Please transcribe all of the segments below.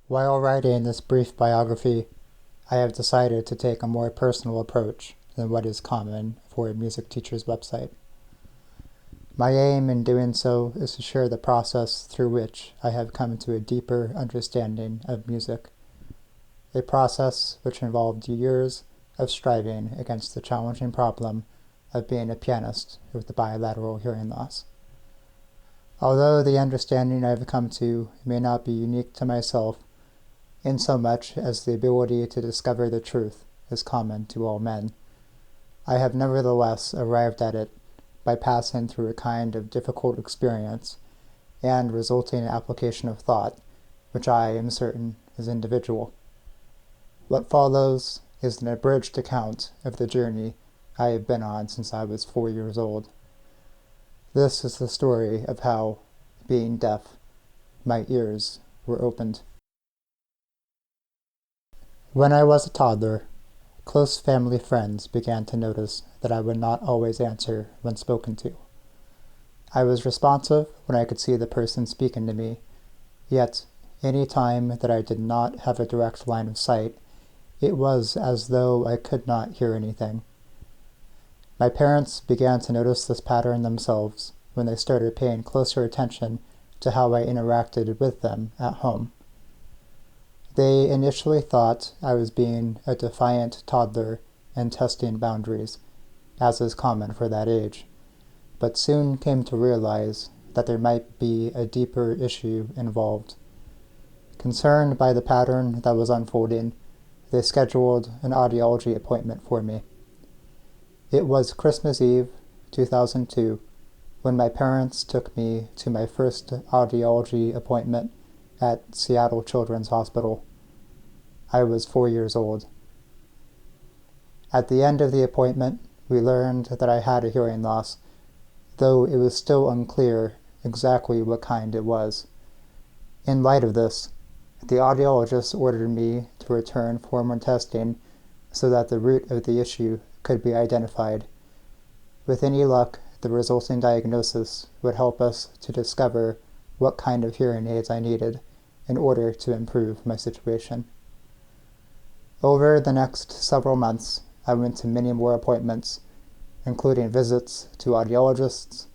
While writing this brief biography, I have decided to take a more personal approach than what is common for a music teacher's website. My aim in doing so is to share the process through which I have come to a deeper understanding of music, a process which involved years of striving against the challenging problem of being a pianist with the bilateral hearing loss. Although the understanding I have come to may not be unique to myself, insomuch as the ability to discover the truth is common to all men, I have nevertheless arrived at it by passing through a kind of difficult experience and resulting application of thought, which I am certain is individual. What follows is an abridged account of the journey I have been on since I was 4 years old. This is the story of how, being deaf, my ears were opened. When I was a toddler, close family friends began to notice that I would not always answer when spoken to. I was responsive when I could see the person speaking to me, yet any time that I did not have a direct line of sight, it was as though I could not hear anything. My parents began to notice this pattern themselves when they started paying closer attention to how I interacted with them at home. They initially thought I was being a defiant toddler and testing boundaries, as is common for that age, but soon came to realize that there might be a deeper issue involved. Concerned by the pattern that was unfolding, they scheduled an audiology appointment for me. It was Christmas Eve, 2002, when my parents took me to my first audiology appointment at Seattle Children's Hospital. I was 4 years old. At the end of the appointment, we learned that I had a hearing loss, though it was still unclear exactly what kind it was. In light of this, the audiologist ordered me to return for more testing so that the root of the issue could be identified. With any luck, the resulting diagnosis would help us to discover what kind of hearing aids I needed in order to improve my situation. Over the next several months, I went to many more appointments, including visits to audiologists,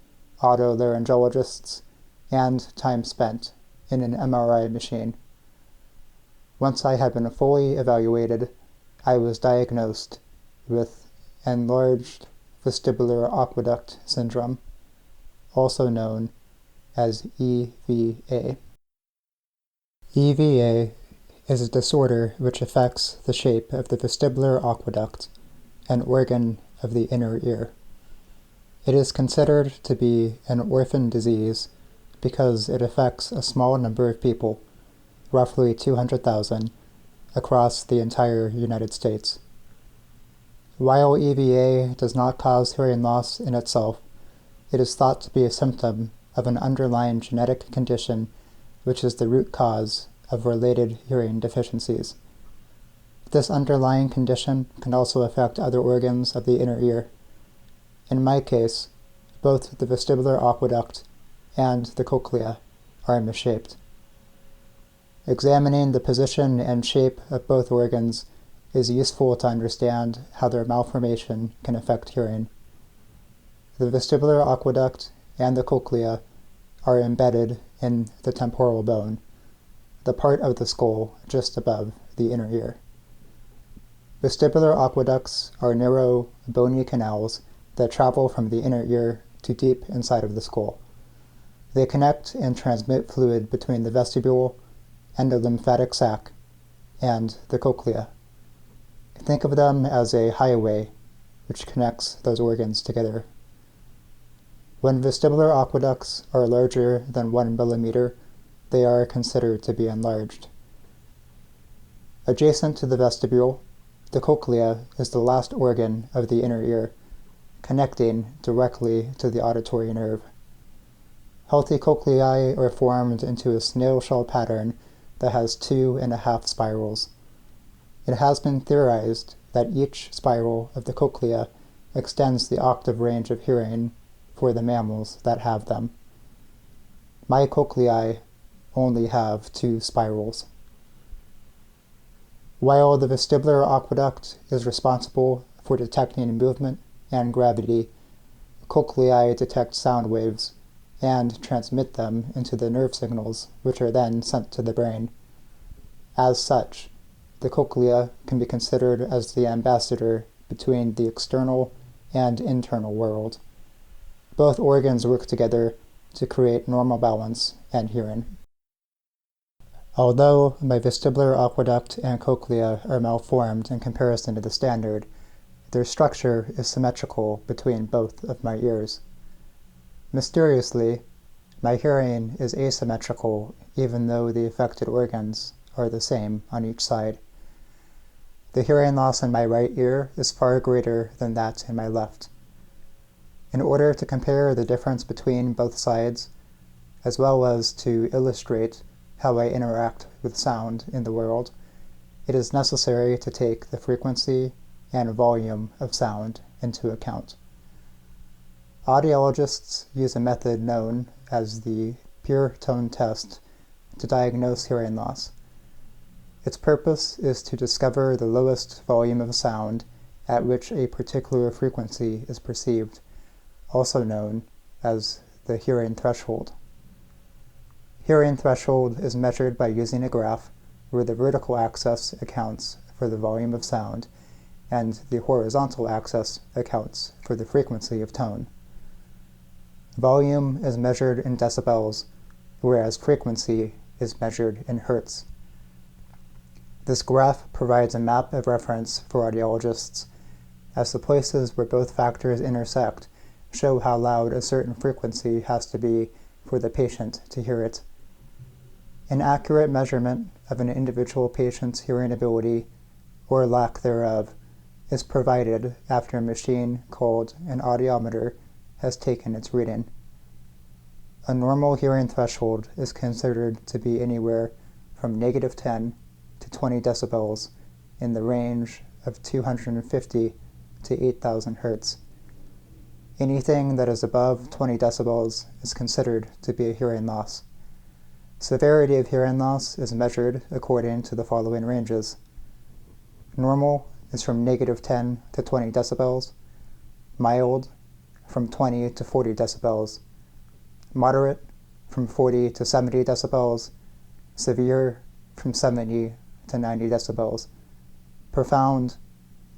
otolaryngologists, and time spent in an MRI machine. Once I had been fully evaluated, I was diagnosed with enlarged vestibular aqueduct syndrome, also known as EVA. EVA is a disorder which affects the shape of the vestibular aqueduct, an organ of the inner ear. It is considered to be an orphan disease because it affects a small number of people, roughly 200,000, across the entire United States. While EVA does not cause hearing loss in itself, it is thought to be a symptom of an underlying genetic condition which is the root cause of related hearing deficiencies. This underlying condition can also affect other organs of the inner ear. In my case, both the vestibular aqueduct and the cochlea are misshaped. Examining the position and shape of both organs is useful to understand how their malformation can affect hearing. The vestibular aqueduct and the cochlea are embedded in the temporal bone, the part of the skull just above the inner ear. Vestibular aqueducts are narrow, bony canals that travel from the inner ear to deep inside of the skull. They connect and transmit fluid between the vestibule and the lymphatic sac and the cochlea. Think of them as a highway which connects those organs together. When vestibular aqueducts are larger than 1 millimeter, they are considered to be enlarged. Adjacent to the vestibule, the cochlea is the last organ of the inner ear, connecting directly to the auditory nerve. Healthy cochleae are formed into a snail shell pattern that has 2.5 spirals. It has been theorized that each spiral of the cochlea extends the octave range of hearing for the mammals that have them. My cochleae only have 2 spirals. While the vestibular aqueduct is responsible for detecting movement and gravity, cochleae detect sound waves and transmit them into the nerve signals, which are then sent to the brain. As such, the cochlea can be considered as the ambassador between the external and internal world. Both organs work together to create normal balance and hearing. Although my vestibular aqueduct and cochlea are malformed in comparison to the standard, their structure is symmetrical between both of my ears. Mysteriously, my hearing is asymmetrical even though the affected organs are the same on each side. The hearing loss in my right ear is far greater than that in my left. In order to compare the difference between both sides, as well as to illustrate how I interact with sound in the world, it is necessary to take the frequency and volume of sound into account. Audiologists use a method known as the pure tone test to diagnose hearing loss. Its purpose is to discover the lowest volume of sound at which a particular frequency is perceived, also known as the hearing threshold. Hearing threshold is measured by using a graph where the vertical axis accounts for the volume of sound and the horizontal axis accounts for the frequency of tone. Volume is measured in decibels, whereas frequency is measured in hertz. This graph provides a map of reference for audiologists, as the places where both factors intersect show how loud a certain frequency has to be for the patient to hear it. An accurate measurement of an individual patient's hearing ability, or lack thereof, is provided after a machine called an audiometer has taken its reading. A normal hearing threshold is considered to be anywhere from -10 to 20 decibels in the range of 250 to 8,000 hertz. Anything that is above 20 decibels is considered to be a hearing loss. Severity of hearing loss is measured according to the following ranges. Normal is from -10 to 20 decibels, mild from 20 to 40 decibels, moderate from 40 to 70 decibels, severe from 70 to 90 decibels, profound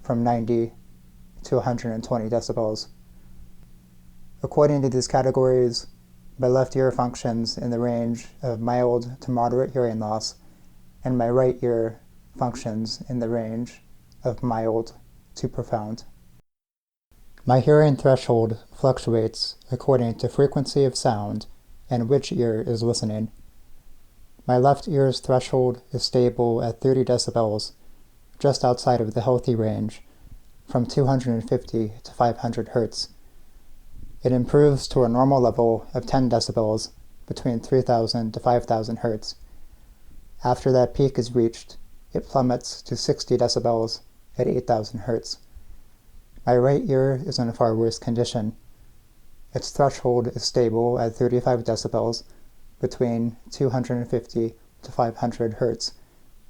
from 90 to 120 decibels. According to these categories, my left ear functions in the range of mild to moderate hearing loss, and my right ear functions in the range of mild to profound. My hearing threshold fluctuates according to frequency of sound and which ear is listening. My left ear's threshold is stable at 30 decibels, just outside of the healthy range, from 250 to 500 hertz. It improves to a normal level of 10 decibels between 3,000 to 5,000 hertz. After that peak is reached, it plummets to 60 decibels at 8,000 hertz. My right ear is in a far worse condition. Its threshold is stable at 35 decibels between 250 to 500 hertz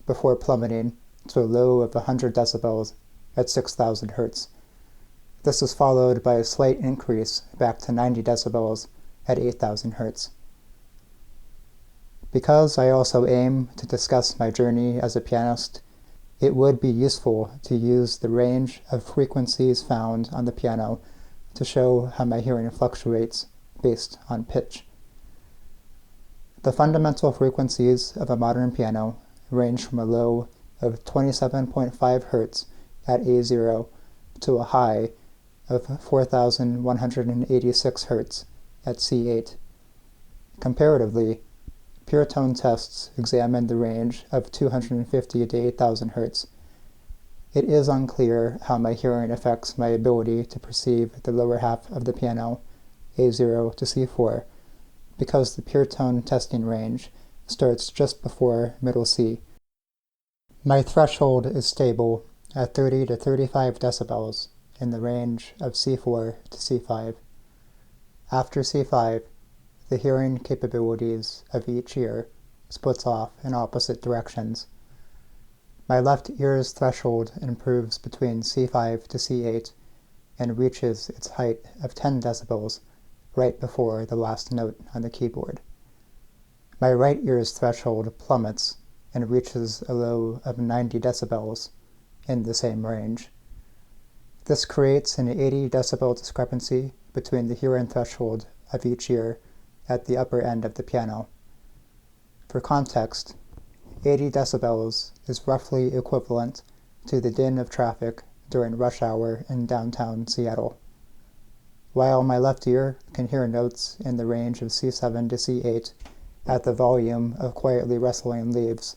before plummeting to a low of 100 decibels at 6,000 hertz. This is followed by a slight increase back to 90 decibels at 8,000 hertz. Because I also aim to discuss my journey as a pianist, it would be useful to use the range of frequencies found on the piano to show how my hearing fluctuates based on pitch. The fundamental frequencies of a modern piano range from a low of 27.5 Hz at A0 to a high of 4,186 Hz at C8. Comparatively, pure tone tests examine the range of 250 to 8,000 Hz. It is unclear how my hearing affects my ability to perceive the lower half of the piano, A0 to C4, because the pure tone testing range starts just before middle C. My threshold is stable at 30 to 35 decibels in the range of C4 to C5. After C5, the hearing capabilities of each ear splits off in opposite directions. My left ear's threshold improves between C5 to C8 and reaches its height of 10 decibels right before the last note on the keyboard. My right ear's threshold plummets and reaches a low of 90 decibels in the same range. This creates an 80 decibel discrepancy between the hearing threshold of each ear at the upper end of the piano. For context, 80 decibels is roughly equivalent to the din of traffic during rush hour in downtown Seattle. While my left ear can hear notes in the range of C7 to C8 at the volume of quietly rustling leaves,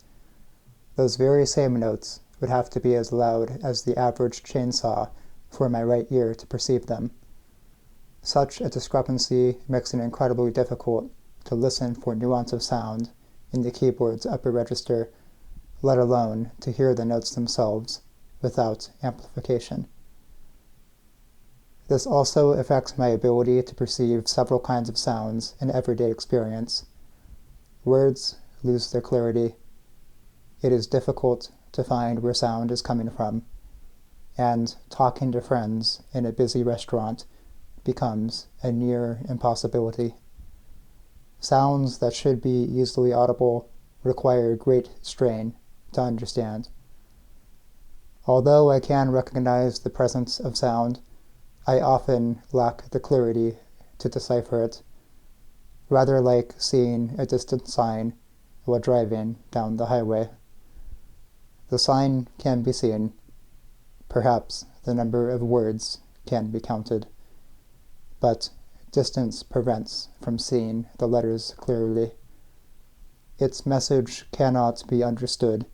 those very same notes would have to be as loud as the average chainsaw for my right ear to perceive them. Such a discrepancy makes it incredibly difficult to listen for nuance of sound in the keyboard's upper register, let alone to hear the notes themselves without amplification. This also affects my ability to perceive several kinds of sounds in everyday experience. Words lose their clarity. It is difficult to find where sound is coming from, and talking to friends in a busy restaurant becomes a near impossibility. Sounds that should be easily audible require great strain to understand. Although I can recognize the presence of sound, I often lack the clarity to decipher it, rather like seeing a distant sign while driving down the highway. The sign can be seen. Perhaps the number of words can be counted, but distance prevents from seeing the letters clearly. Its message cannot be understood,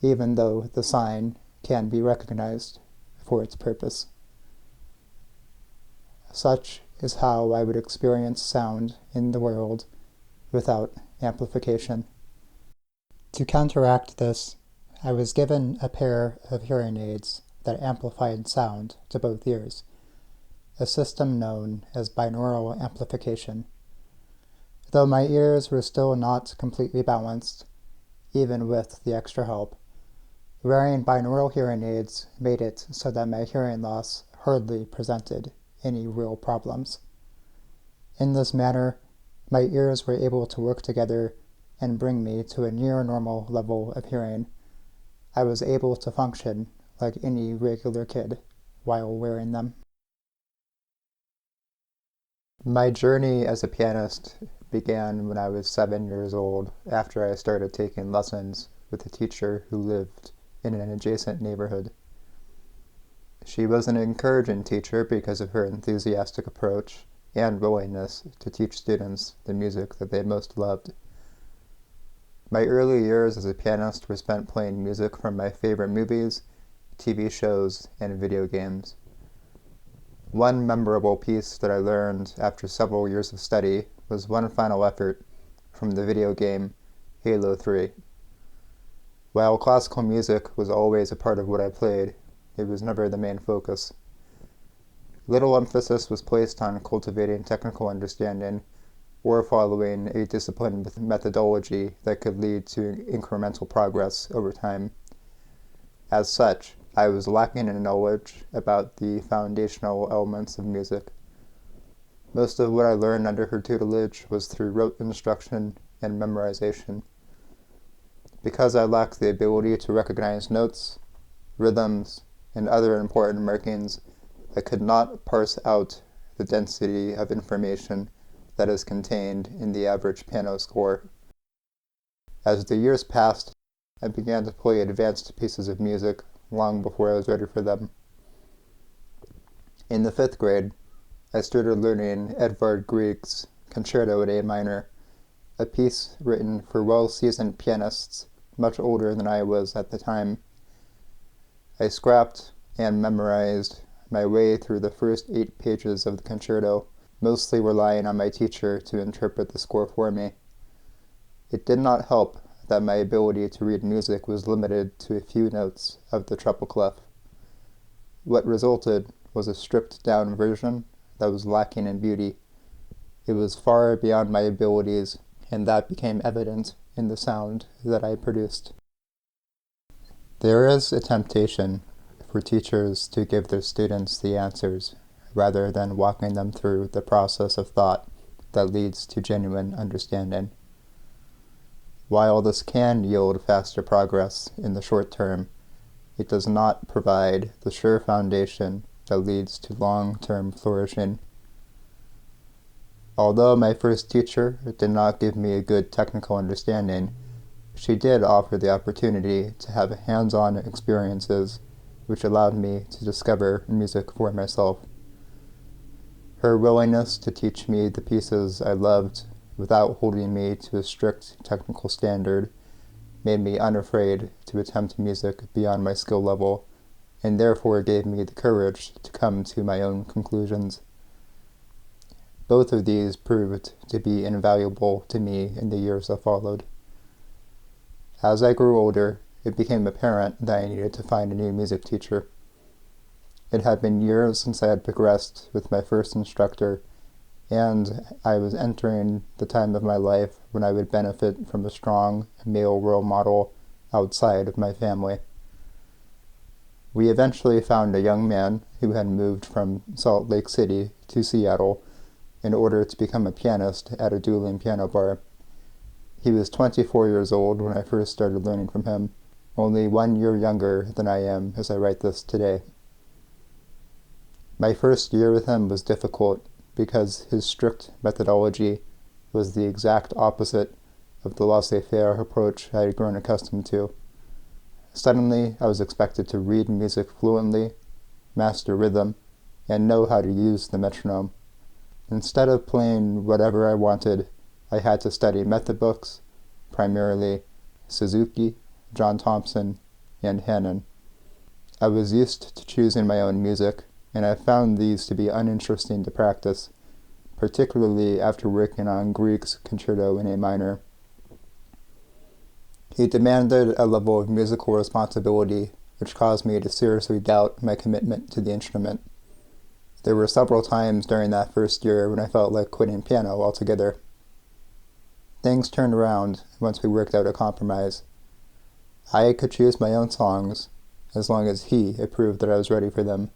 even though the sign can be recognized for its purpose. Such is how I would experience sound in the world without amplification. To counteract this, I was given a pair of hearing aids that amplified sound to both ears, a system known as binaural amplification. Though my ears were still not completely balanced, even with the extra help, wearing binaural hearing aids made it so that my hearing loss hardly presented any real problems. In this manner, my ears were able to work together and bring me to a near normal level of hearing. I was able to function like any regular kid while wearing them. My journey as a pianist began when I was 7 years old, after I started taking lessons with a teacher who lived in an adjacent neighborhood. She was an encouraging teacher because of her enthusiastic approach and willingness to teach students the music that they most loved. My early years as a pianist were spent playing music from my favorite movies, TV shows, and video games. One memorable piece that I learned after several years of study was One Final Effort from the video game Halo 3. While classical music was always a part of what I played, it was never the main focus. Little emphasis was placed on cultivating technical understanding or following a disciplined methodology that could lead to incremental progress over time. As such, I was lacking in knowledge about the foundational elements of music. Most of what I learned under her tutelage was through rote instruction and memorization. Because I lacked the ability to recognize notes, rhythms, and other important markings, I could not parse out the density of information that is contained in the average piano score. As the years passed, I began to play advanced pieces of music long before I was ready for them. In the 5th grade, I started learning Edvard Grieg's Concerto in A minor, a piece written for well-seasoned pianists much older than I was at the time. I scrapped and memorized my way through the first 8 pages of the concerto, mostly relying on my teacher to interpret the score for me. It did not help that my ability to read music was limited to a few notes of the treble clef. What resulted was a stripped-down version that was lacking in beauty. It was far beyond my abilities, and that became evident in the sound that I produced. There is a temptation for teachers to give their students the answers rather than walking them through the process of thought that leads to genuine understanding. While this can yield faster progress in the short term, it does not provide the sure foundation that leads to long-term flourishing. Although my first teacher did not give me a good technical understanding, she did offer the opportunity to have hands-on experiences which allowed me to discover music for myself. Her willingness to teach me the pieces I loved without holding me to a strict technical standard made me unafraid to attempt music beyond my skill level, and therefore gave me the courage to come to my own conclusions. Both of these proved to be invaluable to me in the years that followed. As I grew older, it became apparent that I needed to find a new music teacher. It had been years since I had progressed with my first instructor, and I was entering the time of my life when I would benefit from a strong male role model outside of my family. We eventually found a young man who had moved from Salt Lake City to Seattle in order to become a pianist at a dueling piano bar. He was 24 years old when I first started learning from him, only 1 year younger than I am as I write this today. My first year with him was difficult because his strict methodology was the exact opposite of the laissez-faire approach I had grown accustomed to. Suddenly, I was expected to read music fluently, master rhythm, and know how to use the metronome. Instead of playing whatever I wanted, I had to study method books, primarily Suzuki, John Thompson, and Hannon. I was used to choosing my own music, and I found these to be uninteresting to practice, particularly after working on Grieg's Concerto in A minor. He demanded a level of musical responsibility which caused me to seriously doubt my commitment to the instrument. There were several times during that first year when I felt like quitting piano altogether. Things turned around once we worked out a compromise. I could choose my own songs, as long as he approved that I was ready for them,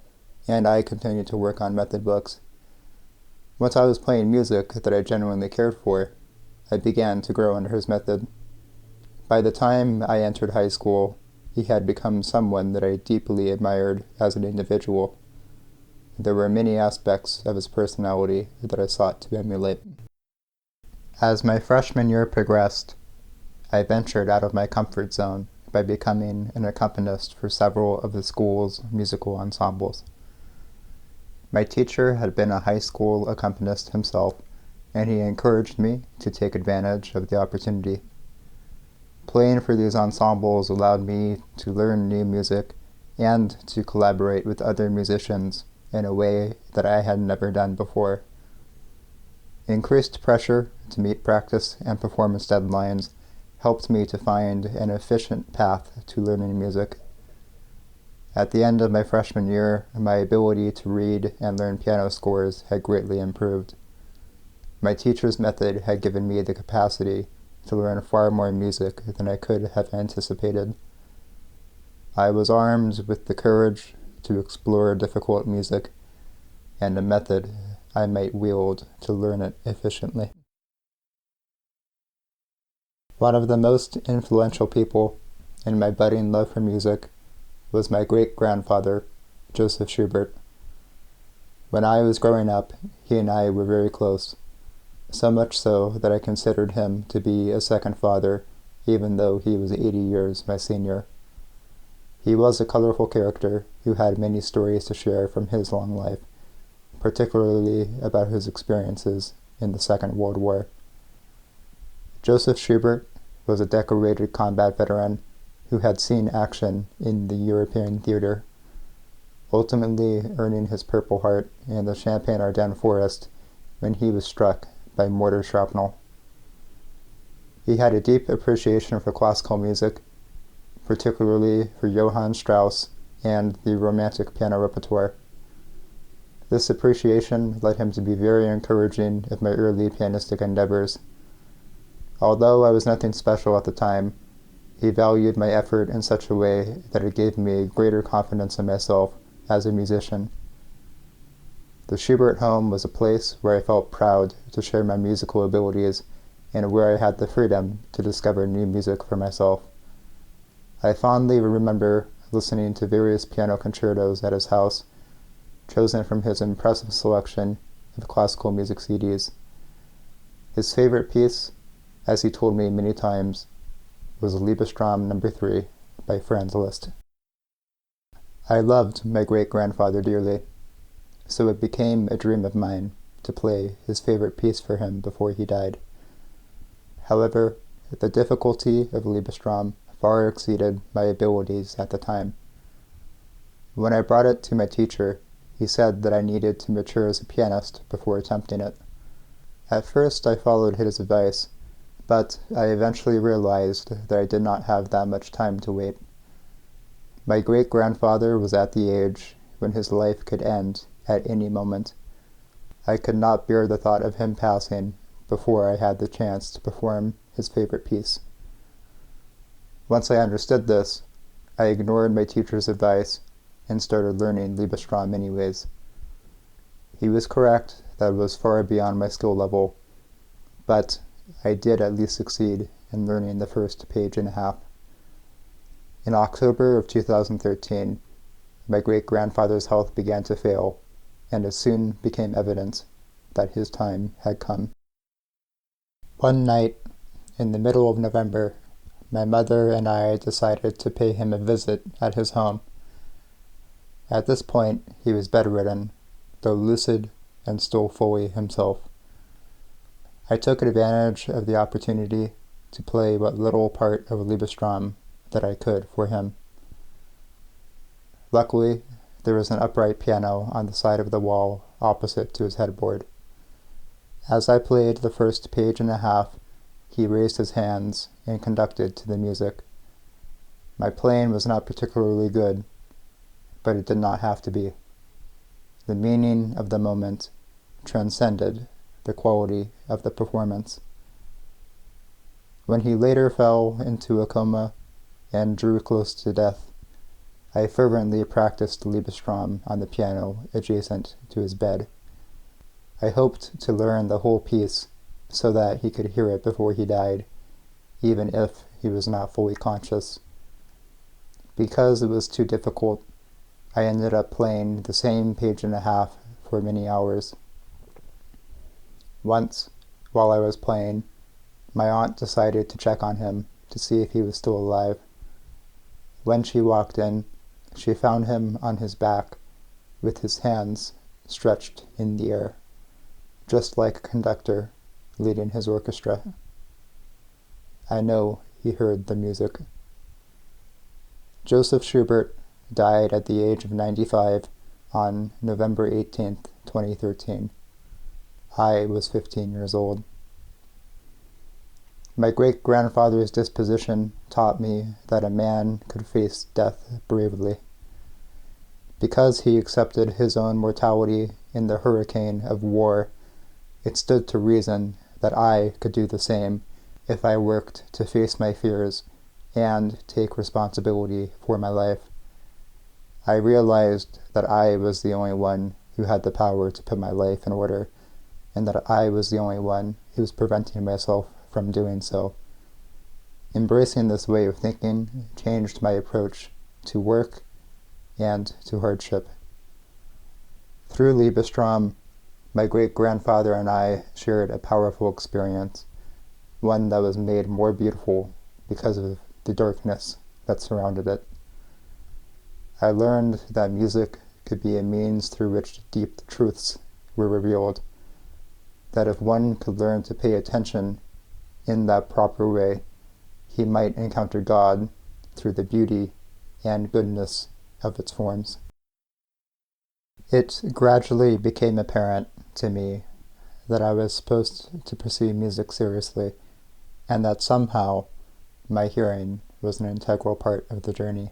and I continued to work on method books. Once I was playing music that I genuinely cared for, I began to grow under his method. By the time I entered high school, he had become someone that I deeply admired as an individual. There were many aspects of his personality that I sought to emulate. As my freshman year progressed, I ventured out of my comfort zone by becoming an accompanist for several of the school's musical ensembles. My teacher had been a high school accompanist himself, and he encouraged me to take advantage of the opportunity. Playing for these ensembles allowed me to learn new music and to collaborate with other musicians in a way that I had never done before. Increased pressure to meet practice and performance deadlines helped me to find an efficient path to learning music. At the end of my freshman year, my ability to read and learn piano scores had greatly improved. My teacher's method had given me the capacity to learn far more music than I could have anticipated. I was armed with the courage to explore difficult music and a method I might wield to learn it efficiently. One of the most influential people in my budding love for music was my great-grandfather, Joseph Schubert. When I was growing up, he and I were very close, so much so that I considered him to be a second father, even though he was 80 years my senior. He was a colorful character who had many stories to share from his long life, particularly about his experiences in the Second World War. Joseph Schubert was a decorated combat veteran who had seen action in the European theater, ultimately earning his Purple Heart in the Champagne-Ardenne forest when he was struck by mortar shrapnel. He had a deep appreciation for classical music, particularly for Johann Strauss and the Romantic piano repertoire. This appreciation led him to be very encouraging of my early pianistic endeavors. Although I was nothing special at the time, He valued my effort in such a way that it gave me greater confidence in myself as a musician. The Schubert home was a place where I felt proud to share my musical abilities and where I had the freedom to discover new music for myself. I fondly remember listening to various piano concertos at his house, chosen from his impressive selection of classical music CDs. His favorite piece, as he told me many times, was Liebestraume No. 3 by Franz Liszt. I loved my great-grandfather dearly, so it became a dream of mine to play his favorite piece for him before he died. However, the difficulty of Liebestraume far exceeded my abilities at the time. When I brought it to my teacher, he said that I needed to mature as a pianist before attempting it. At first I followed his advice, but I eventually realized that I did not have that much time to wait. My great-grandfather was at the age when his life could end at any moment. I could not bear the thought of him passing before I had the chance to perform his favorite piece. Once I understood this, I ignored my teacher's advice and started learning Liebestraume anyways. He was correct that it was far beyond my skill level, but I did at least succeed in learning the first page and a half. In October of 2013, my great-grandfather's health began to fail, and it soon became evident that his time had come. One night, in the middle of November, my mother and I decided to pay him a visit at his home. At this point, he was bedridden, though lucid and still fully himself. I took advantage of the opportunity to play what little part of Liebestraume that I could for him. Luckily, there was an upright piano on the side of the wall opposite to his headboard. As I played the first page and a half, he raised his hands and conducted to the music. My playing was not particularly good, but it did not have to be. The meaning of the moment transcended the quality of the performance. When he later fell into a coma and drew close to death, I fervently practiced Liebestraume on the piano adjacent to his bed. I hoped to learn the whole piece so that he could hear it before he died, even if he was not fully conscious. Because it was too difficult, I ended up playing the same page and a half for many hours. Once, while I was playing, my aunt decided to check on him to see if he was still alive. When she walked in, she found him on his back, with his hands stretched in the air, just like a conductor leading his orchestra. I know he heard the music. Joseph Schubert died at the age of 95 on November 18th, 2013. I was 15 years old. My great-grandfather's disposition taught me that a man could face death bravely. Because he accepted his own mortality in the hurricane of war, it stood to reason that I could do the same if I worked to face my fears and take responsibility for my life. I realized that I was the only one who had the power to put my life in order, and that I was the only one who was preventing myself from doing so. Embracing this way of thinking changed my approach to work and to hardship. Through Liebestraume, my great-grandfather and I shared a powerful experience, one that was made more beautiful because of the darkness that surrounded it. I learned that music could be a means through which deep truths were revealed, that if one could learn to pay attention in that proper way, he might encounter God through the beauty and goodness of its forms. It gradually became apparent to me that I was supposed to pursue music seriously, and that somehow my hearing was an integral part of the journey.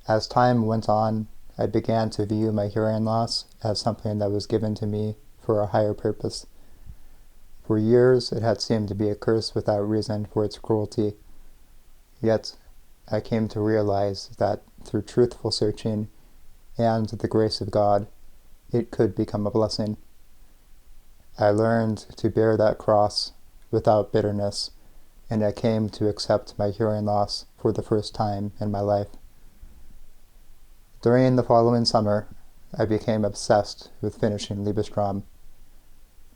As time went on, I began to view my hearing loss as something that was given to me for a higher purpose. For years, it had seemed to be a curse without reason for its cruelty, Yet, I came to realize that through truthful searching and the grace of God, it could become a blessing. I learned to bear that cross without bitterness, and I came to accept my hearing loss for the first time in my life. During the following summer, I became obsessed with finishing Liebestraume.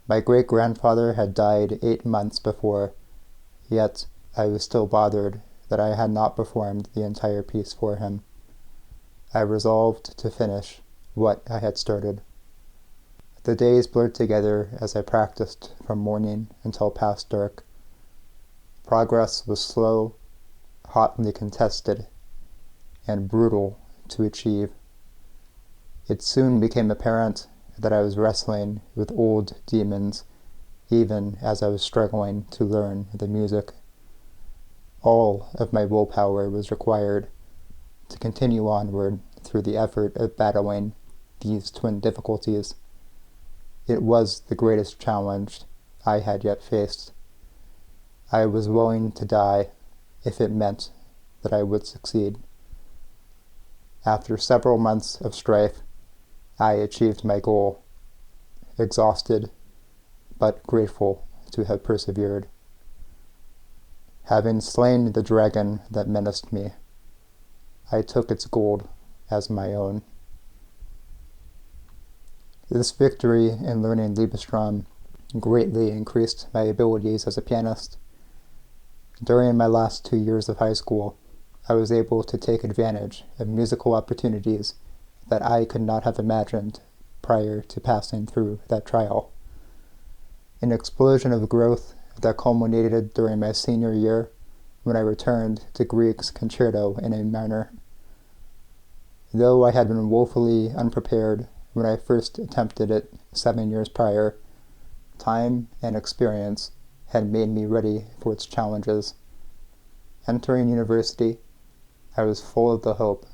My great-grandfather had died 8 months before, yet I was still bothered that I had not performed the entire piece for him. I resolved to finish what I had started. The days blurred together as I practiced from morning until past dark. Progress was slow, hotly contested, and brutal to achieve. It soon became apparent that I was wrestling with old demons, even as I was struggling to learn the music. All of my willpower was required to continue onward through the effort of battling these twin difficulties. It was the greatest challenge I had yet faced. I was willing to die if it meant that I would succeed. After several months of strife, I achieved my goal, exhausted, but grateful to have persevered. Having slain the dragon that menaced me, I took its gold as my own. This victory in learning Liebestraume greatly increased my abilities as a pianist. During my last 2 years of high school, I was able to take advantage of musical opportunities that I could not have imagined prior to passing through that trial. An explosion of growth that culminated during my senior year when I returned to Grieg's Concerto in A minor. Though I had been woefully unprepared when I first attempted it 7 years prior, time and experience had made me ready for its challenges. Entering university, I was full of the hope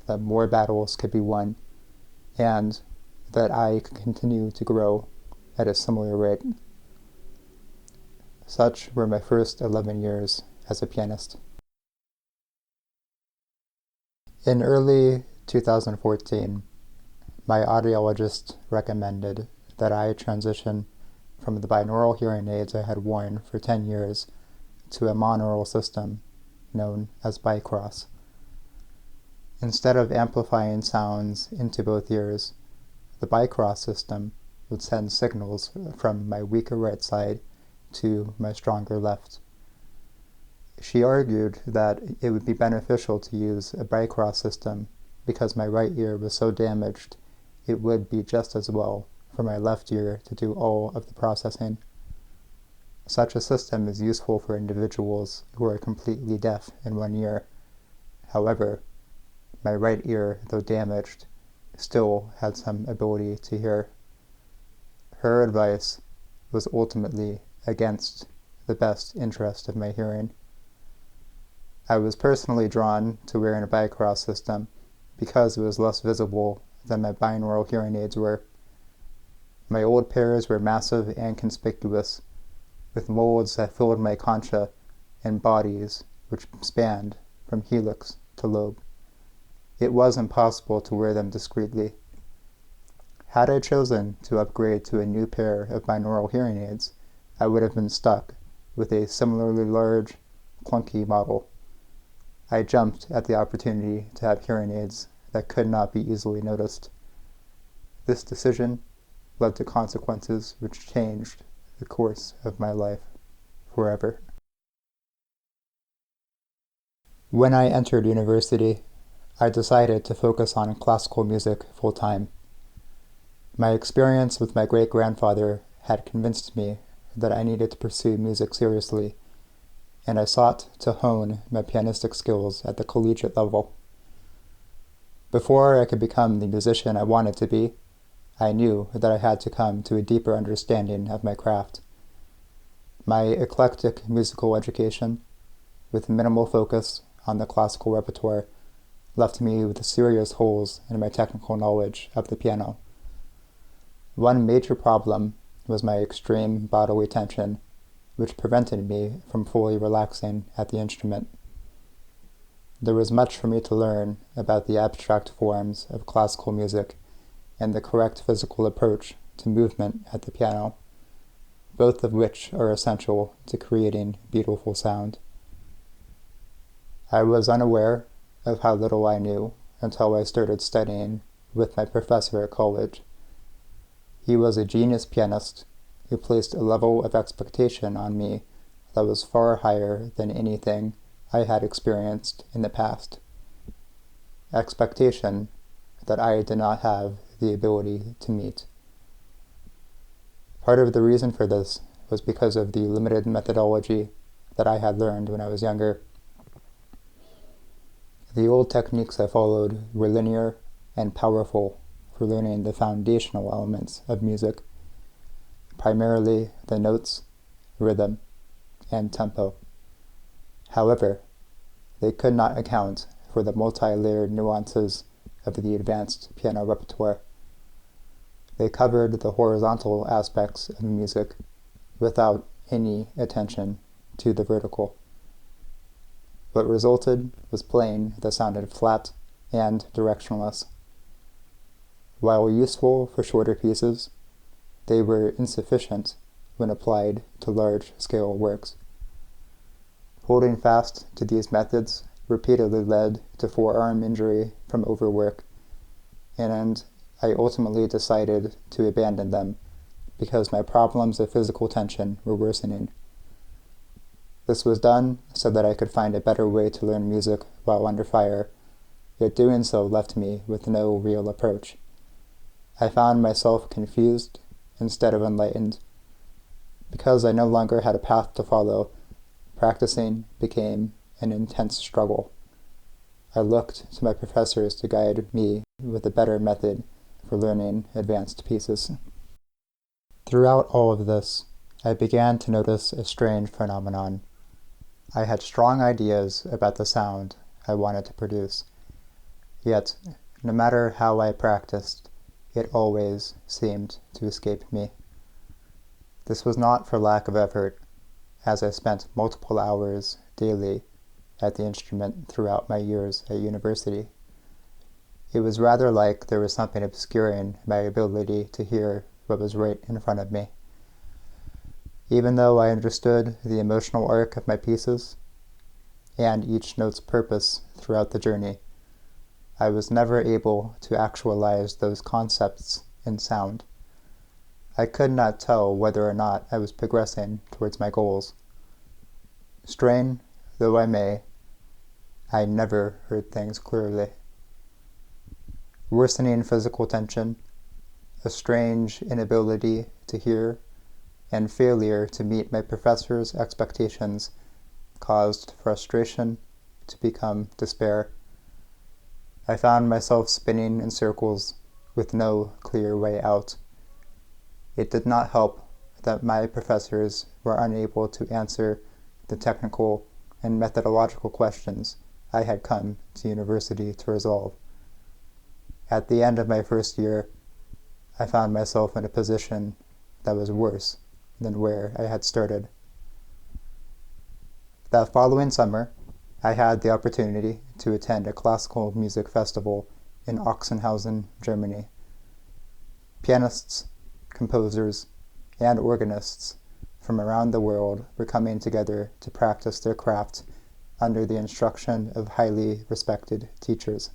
that more battles could be won, and that I could continue to grow at a similar rate. Such were my first 11 years as a pianist. In early 2014, my audiologist recommended that I transition from the binaural hearing aids I had worn for 10 years to a monaural system known as BiCROS. Instead of amplifying sounds into both ears, the BiCROS system would send signals from my weaker right side to my stronger left. She argued that it would be beneficial to use a BiCROS system because my right ear was so damaged it would be just as well for my left ear to do all of the processing. Such a system is useful for individuals who are completely deaf in one ear. However, my right ear, though damaged, still had some ability to hear. Her advice was ultimately against the best interest of my hearing. I was personally drawn to wearing a BiCROS system because it was less visible than my binaural hearing aids were. My old pairs were massive and conspicuous, with molds that filled my concha and bodies which spanned from helix to lobe. It was impossible to wear them discreetly. Had I chosen to upgrade to a new pair of binaural hearing aids, I would have been stuck with a similarly large, clunky model. I jumped at the opportunity to have hearing aids that could not be easily noticed. This decision led to consequences which changed the course of my life forever. When I entered university, I decided to focus on classical music full-time. My experience with my great-grandfather had convinced me that I needed to pursue music seriously, and I sought to hone my pianistic skills at the collegiate level. Before I could become the musician I wanted to be, I knew that I had to come to a deeper understanding of my craft. My eclectic musical education, with minimal focus on the classical repertoire, left me with serious holes in my technical knowledge of the piano. One major problem was my extreme bodily tension, which prevented me from fully relaxing at the instrument. There was much for me to learn about the abstract forms of classical music and the correct physical approach to movement at the piano, both of which are essential to creating beautiful sound. I was unaware of how little I knew until I started studying with my professor at college. He was a genius pianist who placed a level of expectation on me that was far higher than anything I had experienced in the past. Expectation that I did not have the ability to meet. Part of the reason for this was because of the limited methodology that I had learned when I was younger. The old techniques I followed were linear and powerful for learning the foundational elements of music, primarily the notes, rhythm, and tempo. However, they could not account for the multi-layered nuances of the advanced piano repertoire. They covered the horizontal aspects of music without any attention to the vertical. What resulted was playing that sounded flat and directionless. While useful for shorter pieces, they were insufficient when applied to large-scale works. Holding fast to these methods repeatedly led to forearm injury from overwork, and I ultimately decided to abandon them because my problems of physical tension were worsening. This was done so that I could find a better way to learn music while under fire, yet doing so left me with no real approach. I found myself confused instead of enlightened. Because I no longer had a path to follow, practicing became an intense struggle. I looked to my professors to guide me with a better method for learning advanced pieces. Throughout all of this, I began to notice a strange phenomenon. I had strong ideas about the sound I wanted to produce, yet no matter how I practiced, it always seemed to escape me. This was not for lack of effort, as I spent multiple hours daily at the instrument throughout my years at university. It was rather like there was something obscuring my ability to hear what was right in front of me. Even though I understood the emotional arc of my pieces and each note's purpose throughout the journey, I was never able to actualize those concepts in sound. I could not tell whether or not I was progressing towards my goals. Strain though I may, I never heard things clearly. Worsening physical tension, a strange inability to hear, and failure to meet my professor's expectations caused frustration to become despair. I found myself spinning in circles with no clear way out. It did not help that my professors were unable to answer the technical and methodological questions I had come to university to resolve. At the end of my first year, I found myself in a position that was worse than where I had started. That following summer, I had the opportunity to attend a classical music festival in Oxenhausen, Germany. Pianists, composers, and organists from around the world were coming together to practice their craft under the instruction of highly respected teachers.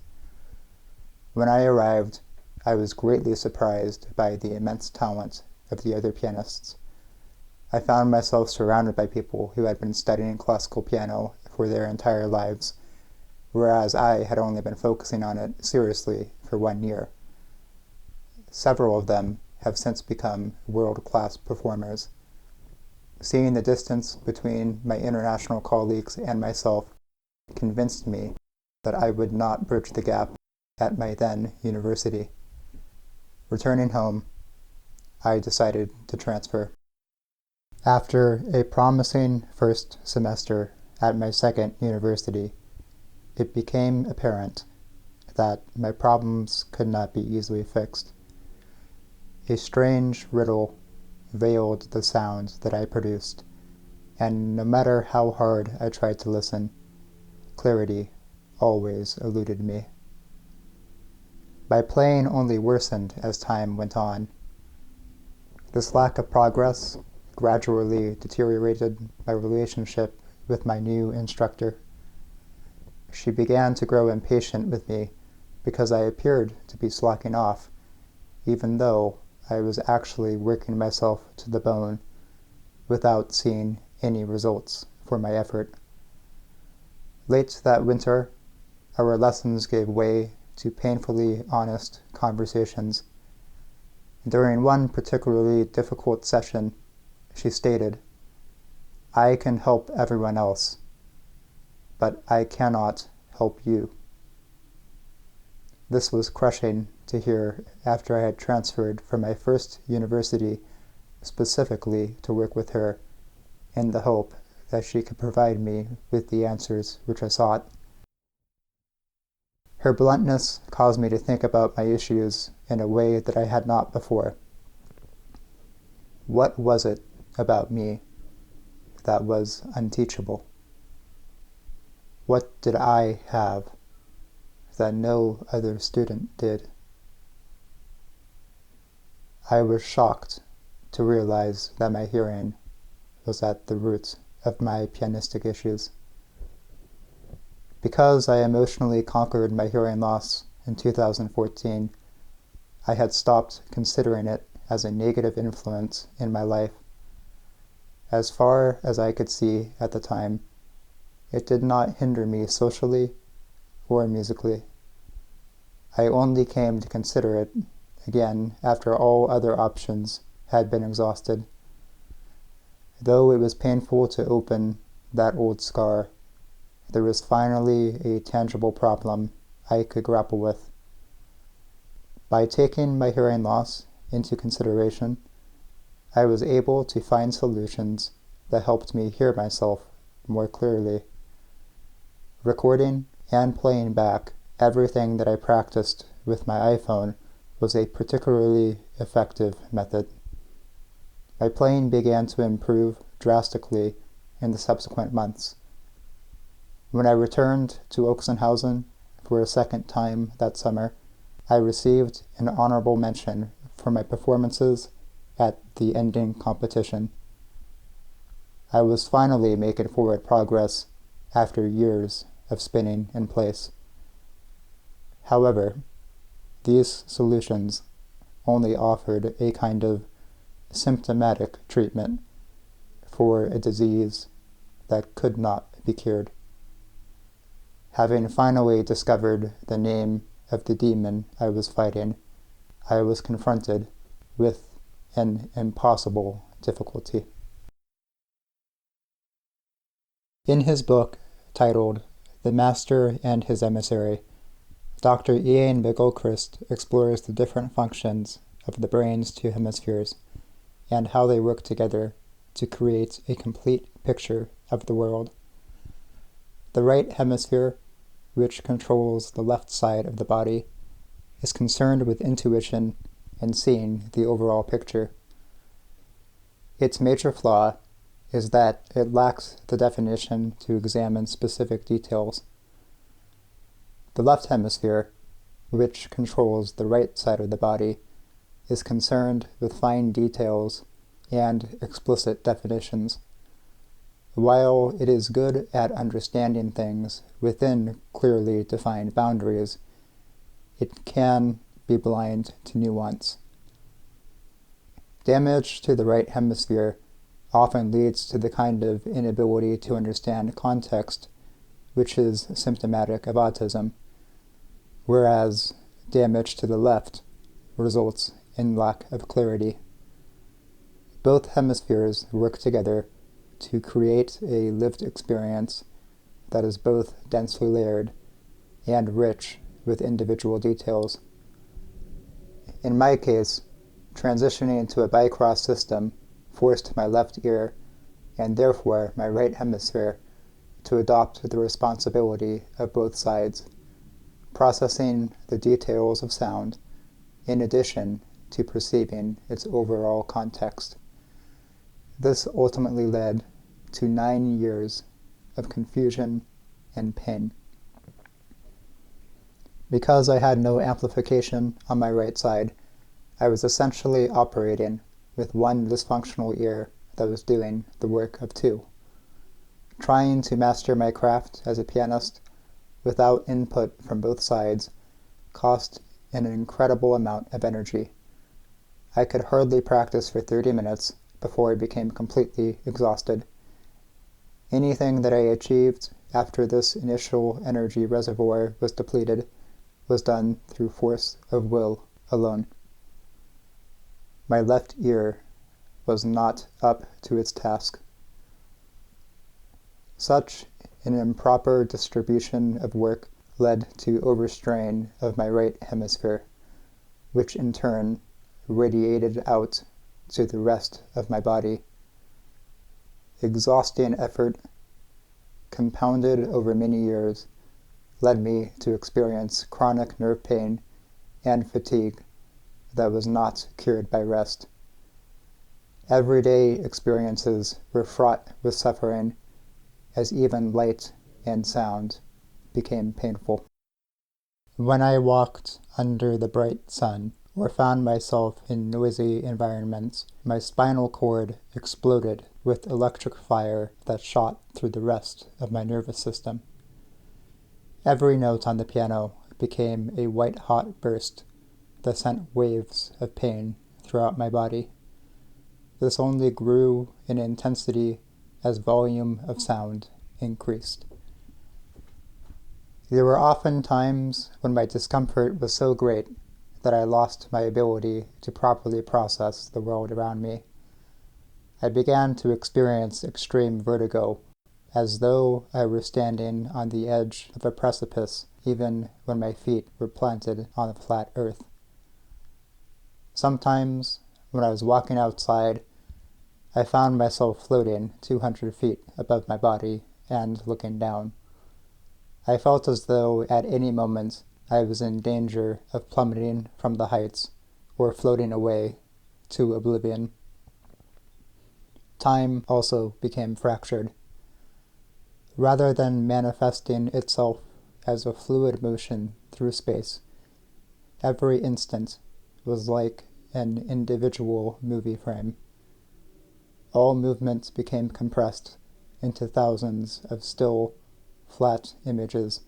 When I arrived, I was greatly surprised by the immense talent of the other pianists. I found myself surrounded by people who had been studying classical piano for their entire lives, whereas I had only been focusing on it seriously for 1 year. Several of them have since become world-class performers. Seeing the distance between my international colleagues and myself convinced me that I would not bridge the gap at my then university. Returning home, I decided to transfer. After a promising first semester at my second university, it became apparent that my problems could not be easily fixed. A strange riddle veiled the sounds that I produced, and no matter how hard I tried to listen, clarity always eluded me. My playing only worsened as time went on. This lack of progress gradually deteriorated my relationship with my new instructor. She began to grow impatient with me because I appeared to be slacking off, even though I was actually working myself to the bone without seeing any results for my effort. Late that winter, our lessons gave way to painfully honest conversations. During one particularly difficult session, she stated, "I can help everyone else, but I cannot help you." This was crushing to hear after I had transferred from my first university specifically to work with her in the hope that she could provide me with the answers which I sought. Her bluntness caused me to think about my issues in a way that I had not before. What was it about me that was unteachable? What did I have that no other student did? I was shocked to realize that my hearing was at the root of my pianistic issues. Because I emotionally conquered my hearing loss in 2014, I had stopped considering it as a negative influence in my life. As far as I could see at the time, it did not hinder me socially or musically. I only came to consider it again after all other options had been exhausted. Though it was painful to open that old scar, there was finally a tangible problem I could grapple with. By taking my hearing loss into consideration, I was able to find solutions that helped me hear myself more clearly. Recording and playing back everything that I practiced with my iPhone was a particularly effective method. My playing began to improve drastically in the subsequent months. When I returned to Oxenhausen for a second time that summer, I received an honorable mention for my performances at the ending competition. I was finally making forward progress after years of spinning in place. However, these solutions only offered a kind of symptomatic treatment for a disease that could not be cured. Having finally discovered the name of the demon I was fighting, I was confronted with an impossible difficulty. In his book titled The Master and His Emissary, Dr. Ian BiCROS explores the different functions of the brain's two hemispheres and how they work together to create a complete picture of the world. The right hemisphere, which controls the left side of the body, is concerned with intuition and seeing the overall picture. Its major flaw is that it lacks the definition to examine specific details. The left hemisphere, which controls the right side of the body, is concerned with fine details and explicit definitions. While it is good at understanding things within clearly defined boundaries, it can be blind to nuance. Damage to the right hemisphere often leads to the kind of inability to understand context which is symptomatic of autism, whereas damage to the left results in lack of clarity. Both hemispheres work together to create a lived experience that is both densely layered and rich with individual details. In my case, transitioning into a BiCROS system forced my left ear, and therefore my right hemisphere, to adopt the responsibility of both sides, processing the details of sound in addition to perceiving its overall context. This ultimately led to 9 years of confusion and pain. Because I had no amplification on my right side, I was essentially operating with one dysfunctional ear that was doing the work of two. Trying to master my craft as a pianist without input from both sides cost an incredible amount of energy. I could hardly practice for 30 minutes before I became completely exhausted. Anything that I achieved after this initial energy reservoir was depleted was done through force of will alone. My left ear was not up to its task. Such an improper distribution of work led to overstrain of my right hemisphere, which in turn radiated out to the rest of my body. Exhausting effort, compounded over many years, led me to experience chronic nerve pain and fatigue that was not cured by rest. Everyday experiences were fraught with suffering, as even light and sound became painful. When I walked under the bright sun or found myself in noisy environments, my spinal cord exploded with electric fire that shot through the rest of my nervous system. Every note on the piano became a white-hot burst that sent waves of pain throughout my body. This only grew in intensity as volume of sound increased. There were often times when my discomfort was so great that I lost my ability to properly process the world around me. I began to experience extreme vertigo, as though I were standing on the edge of a precipice even when my feet were planted on the flat earth. Sometimes, when I was walking outside, I found myself floating 200 feet above my body and looking down. I felt as though at any moment I was in danger of plummeting from the heights or floating away to oblivion. Time also became fractured. Rather than manifesting itself as a fluid motion through space, every instant was like an individual movie frame. All movements became compressed into thousands of still, flat images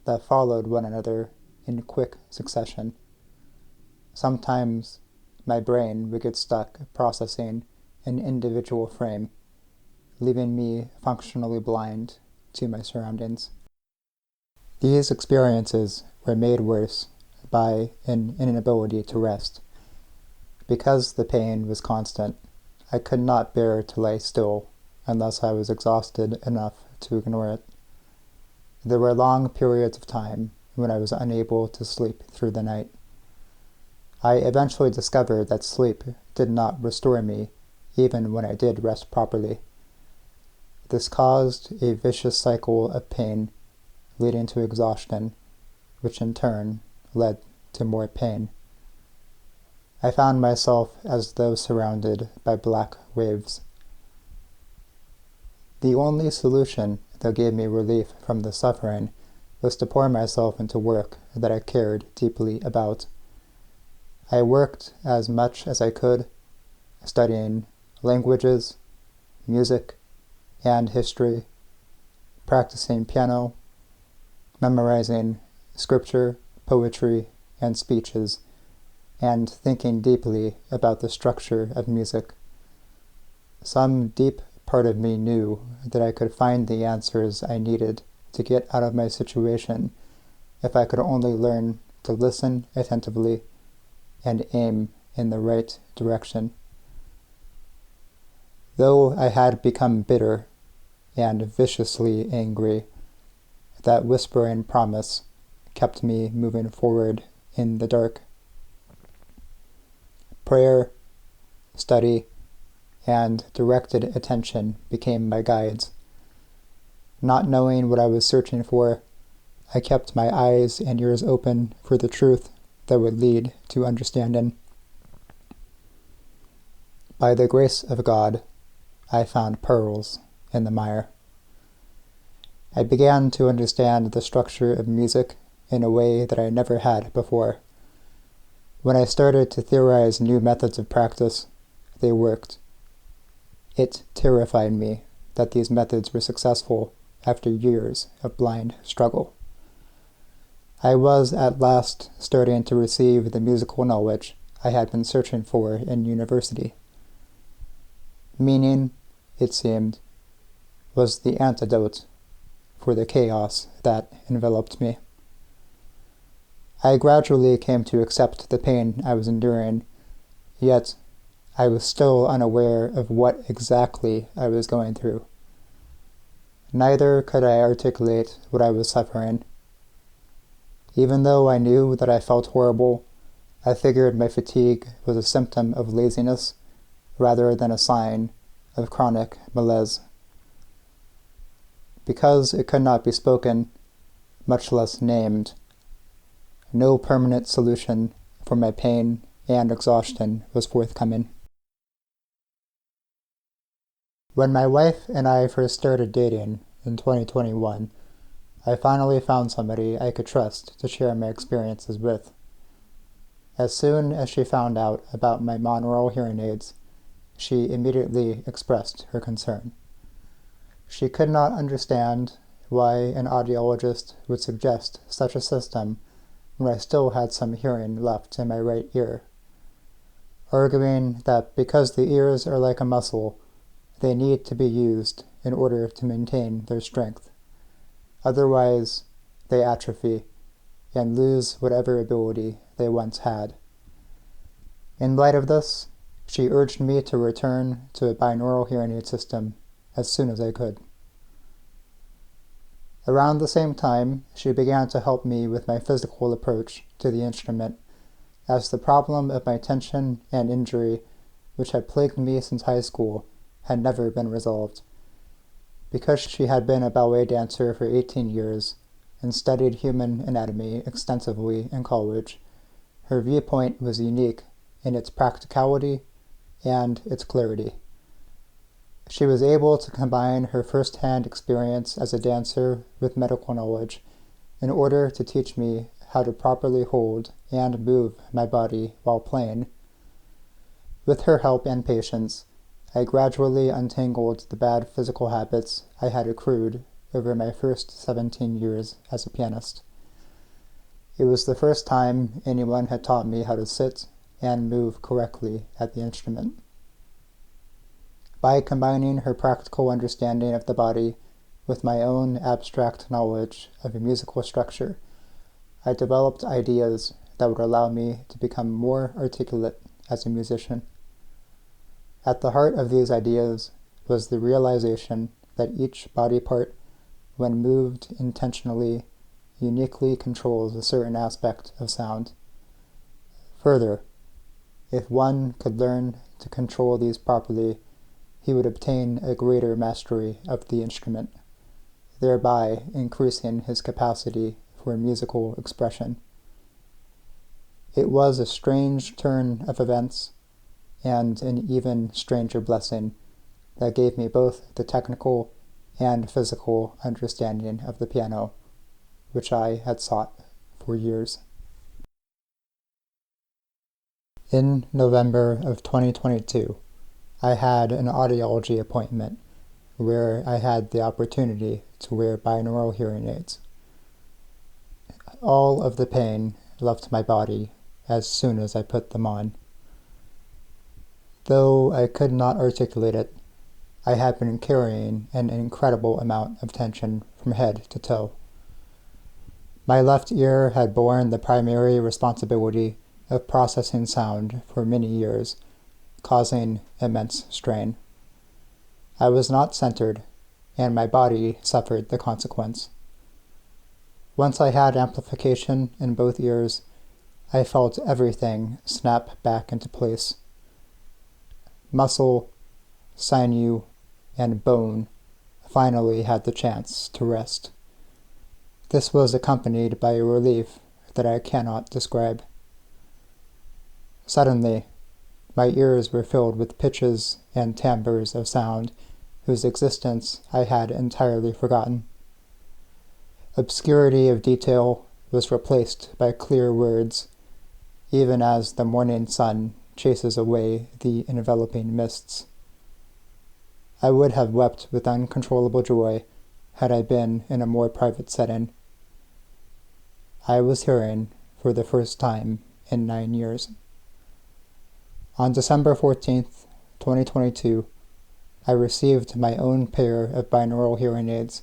that followed one another in quick succession. Sometimes my brain would get stuck processing an individual frame, leaving me functionally blind to my surroundings. These experiences were made worse by an inability to rest. Because the pain was constant, I could not bear to lie still unless I was exhausted enough to ignore it. There were long periods of time when I was unable to sleep through the night. I eventually discovered that sleep did not restore me even when I did rest properly. This caused a vicious cycle of pain leading to exhaustion, which in turn led to more pain. I found myself as though surrounded by black waves. The only solution that gave me relief from the suffering was to pour myself into work that I cared deeply about. I worked as much as I could, studying languages, music, and history, practicing piano, memorizing scripture, poetry, and speeches, and thinking deeply about the structure of music. Some deep part of me knew that I could find the answers I needed to get out of my situation if I could only learn to listen attentively and aim in the right direction. Though I had become bitter and viciously angry, that whispering promise kept me moving forward in the dark. Prayer, study, and directed attention became my guides. Not knowing what I was searching for, I kept my eyes and ears open for the truth that would lead to understanding. By the grace of God, I found pearls in the mire. I began to understand the structure of music in a way that I never had before. When I started to theorize new methods of practice, they worked. It terrified me that these methods were successful after years of blind struggle. I was at last starting to receive the musical knowledge I had been searching for in university. Meaning, it seemed, was the antidote for the chaos that enveloped me. I gradually came to accept the pain I was enduring, yet I was still unaware of what exactly I was going through. Neither could I articulate what I was suffering. Even though I knew that I felt horrible, I figured my fatigue was a symptom of laziness rather than a sign of chronic malaise. Because it could not be spoken, much less named, no permanent solution for my pain and exhaustion was forthcoming. When my wife and I first started dating in 2021, I finally found somebody I could trust to share my experiences with. As soon as she found out about my monaural hearing aids, she immediately expressed her concern. She could not understand why an audiologist would suggest such a system when I still had some hearing left in my right ear, arguing that because the ears are like a muscle, they need to be used in order to maintain their strength. Otherwise, they atrophy and lose whatever ability they once had. In light of this, she urged me to return to a binaural hearing aid system as soon as I could. Around the same time, she began to help me with my physical approach to the instrument, as the problem of my tension and injury, which had plagued me since high school, had never been resolved. Because she had been a ballet dancer for 18 years and studied human anatomy extensively in college, her viewpoint was unique in its practicality and its clarity. She was able to combine her first-hand experience as a dancer with medical knowledge in order to teach me how to properly hold and move my body while playing. With her help and patience, I gradually untangled the bad physical habits I had accrued over my first 17 years as a pianist. It was the first time anyone had taught me how to sit and move correctly at the instrument. By combining her practical understanding of the body with my own abstract knowledge of a musical structure, I developed ideas that would allow me to become more articulate as a musician. At the heart of these ideas was the realization that each body part, when moved intentionally, uniquely controls a certain aspect of sound. Further, if one could learn to control these properly, he would obtain a greater mastery of the instrument, thereby increasing his capacity for musical expression. It was a strange turn of events, and an even stranger blessing that gave me both the technical and physical understanding of the piano, which I had sought for years. In November of 2022, I had an audiology appointment where I had the opportunity to wear binaural hearing aids. All of the pain left my body as soon as I put them on. Though I could not articulate it, I had been carrying an incredible amount of tension from head to toe. My left ear had borne the primary responsibility of processing sound for many years, causing immense strain. I was not centered, and my body suffered the consequence. Once I had amplification in both ears, I felt everything snap back into place. Muscle, sinew, and bone finally had the chance to rest. This was accompanied by a relief that I cannot describe. Suddenly, my ears were filled with pitches and timbres of sound whose existence I had entirely forgotten. Obscurity of detail was replaced by clear words, even as the morning sun chases away the enveloping mists. I would have wept with uncontrollable joy had I been in a more private setting. I was hearing for the first time in 9 years. On December 14th, 2022, I received my own pair of binaural hearing aids,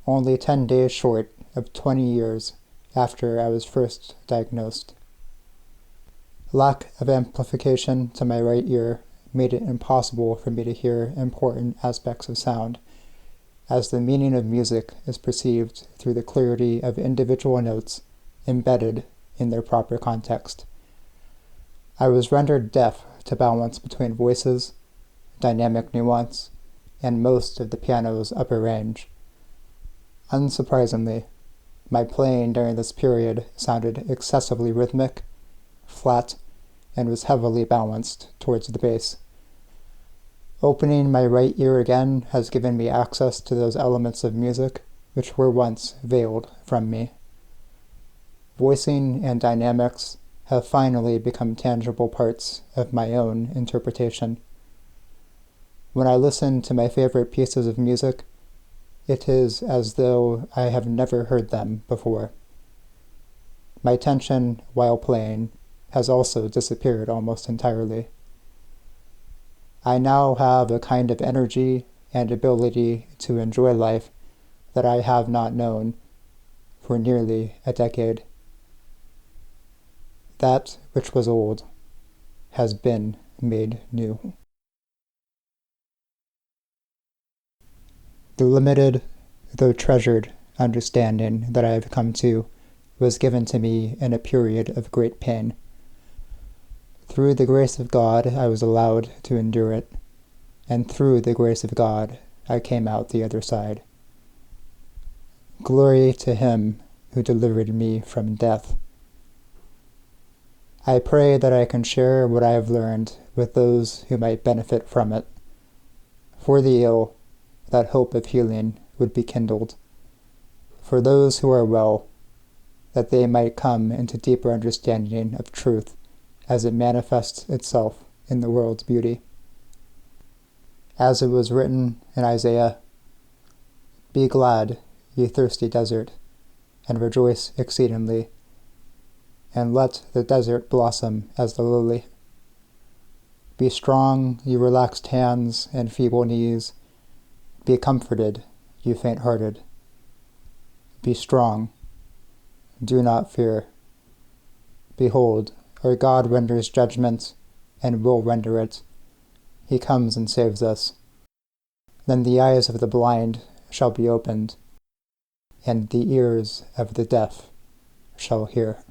only 10 days short of 20 years after I was first diagnosed. Lack of amplification to my right ear made it impossible for me to hear important aspects of sound, as the meaning of music is perceived through the clarity of individual notes embedded in their proper context. I was rendered deaf to balance between voices, dynamic nuance, and most of the piano's upper range. Unsurprisingly, my playing during this period sounded excessively rhythmic, flat, and was heavily balanced towards the bass. Opening my right ear again has given me access to those elements of music which were once veiled from me. Voicing and dynamics have finally become tangible parts of my own interpretation. When I listen to my favorite pieces of music, it is as though I have never heard them before. My tension while playing has also disappeared almost entirely. I now have a kind of energy and ability to enjoy life that I have not known for nearly a decade. That which was old has been made new. The limited, though treasured, understanding that I have come to was given to me in a period of great pain. Through the grace of God, I was allowed to endure it, and through the grace of God, I came out the other side. Glory to Him who delivered me from death. I pray that I can share what I have learned with those who might benefit from it. For the ill, that hope of healing would be kindled. For those who are well, that they might come into deeper understanding of truth as it manifests itself in the world's beauty. As it was written in Isaiah, "Be glad, ye thirsty desert, and rejoice exceedingly, and let the desert blossom as the lily. Be strong, ye relaxed hands and feeble knees. Be comforted, you faint-hearted. Be strong. Do not fear. Behold, our God renders judgment, and will render it. He comes and saves us. Then the eyes of the blind shall be opened, and the ears of the deaf shall hear."